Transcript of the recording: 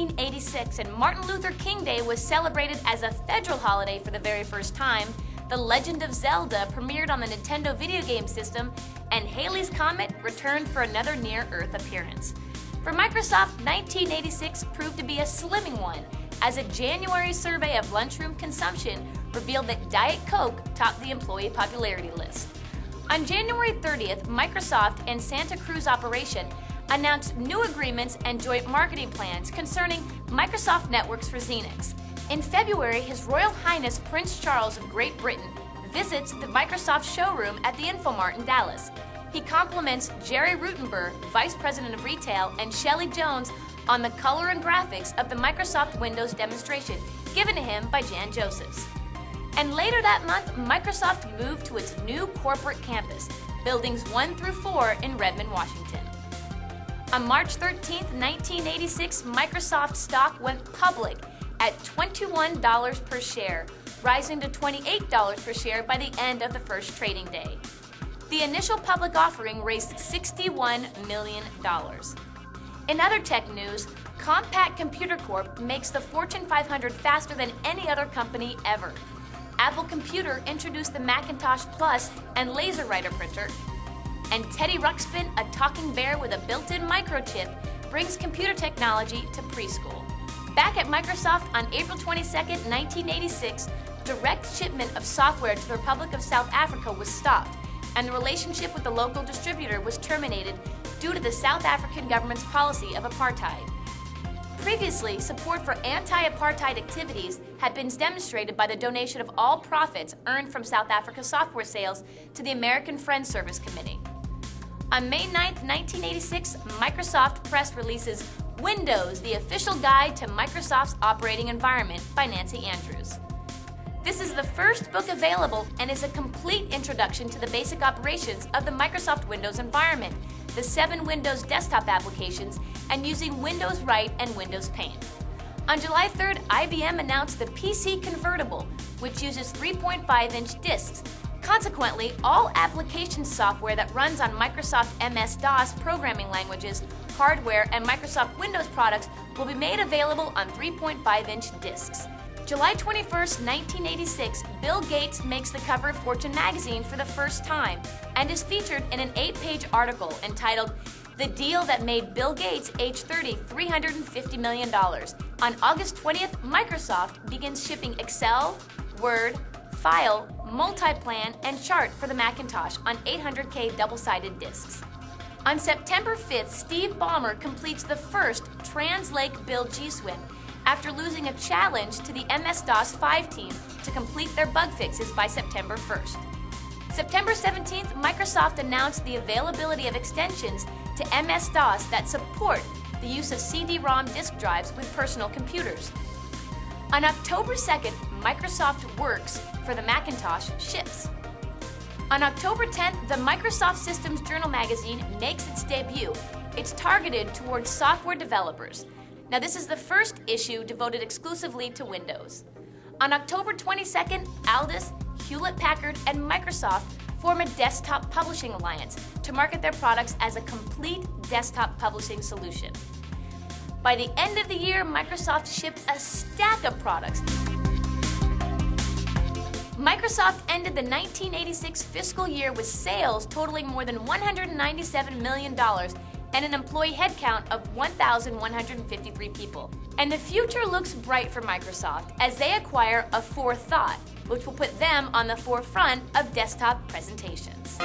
1986 and Martin Luther King Day was celebrated as a federal holiday for the very first time, The Legend of Zelda premiered on the Nintendo video game system, and Halley's Comet returned for another near-Earth appearance. For Microsoft, 1986 proved to be a slimming one, as a January survey of lunchroom consumption revealed that Diet Coke topped the employee popularity list. On January 30th, Microsoft and Santa Cruz Operation announced new agreements and joint marketing plans concerning Microsoft Networks for XENIX. In February, His Royal Highness Prince Charles of Great Britain visits the Microsoft showroom at the Infomart in Dallas. He compliments Jerry Rutenberg, Vice President of Retail, and Shelley Jones on the color and graphics of the Microsoft Windows demonstration given to him by Jan Josephs. And later that month, Microsoft moved to its new corporate campus, buildings 1 through 4 in Redmond, Washington. On March 13, 1986, Microsoft stock went public at $21 per share, rising to $28 per share by the end of the first trading day. The initial public offering raised $61 million. In other tech news, Compaq Computer Corp makes the Fortune 500 faster than any other company ever. Apple Computer introduced the Macintosh Plus and LaserWriter printer, and Teddy Ruxpin, a talking bear with a built-in microchip, brings computer technology to preschool. Back at Microsoft on April 22, 1986, direct shipment of software to the Republic of South Africa was stopped, and the relationship with the local distributor was terminated due to the South African government's policy of apartheid. Previously, support for anti-apartheid activities had been demonstrated by the donation of all profits earned from South Africa's software sales to the American Friends Service Committee. On May 9, 1986, Microsoft Press releases Windows, the Official Guide to Microsoft's Operating Environment by Nancy Andrews. This is the first book available and is a complete introduction to the basic operations of the Microsoft Windows environment, the 7 Windows desktop applications, and using Windows Write and Windows Paint. On July 3rd, IBM announced the PC Convertible, which uses 3.5-inch discs. Consequently, all application software that runs on Microsoft MS-DOS programming languages, hardware, and Microsoft Windows products will be made available on 3.5-inch discs. July 21, 1986, Bill Gates makes the cover of Fortune magazine for the first time and is featured in an 8-page article entitled "The Deal That Made Bill Gates, age 30, $350 million." On August 20th, Microsoft begins shipping Excel, Word, File, Multiplan, and Chart for the Macintosh on 800K double-sided discs. On September 5th, Steve Ballmer completes the first Trans-Lake build G-Swim after losing a challenge to the MS-DOS 5 team to complete their bug fixes by September 1st. September 17th, Microsoft announced the availability of extensions to MS-DOS that support the use of CD-ROM disk drives with personal computers. On October 2nd, Microsoft Works for the Macintosh ships. On October 10th, the Microsoft Systems Journal magazine makes its debut. It's targeted towards software developers. Now, this is the first issue devoted exclusively to Windows. On October 22nd, Aldus, Hewlett-Packard, and Microsoft form a desktop publishing alliance to market their products as a complete desktop publishing solution. By the end of the year, Microsoft shipped a stack of products. Microsoft ended the 1986 fiscal year with sales totaling more than $197 million and an employee headcount of 1,153 people. And the future looks bright for Microsoft as they acquire Aforethought, which will put them on the forefront of desktop presentations.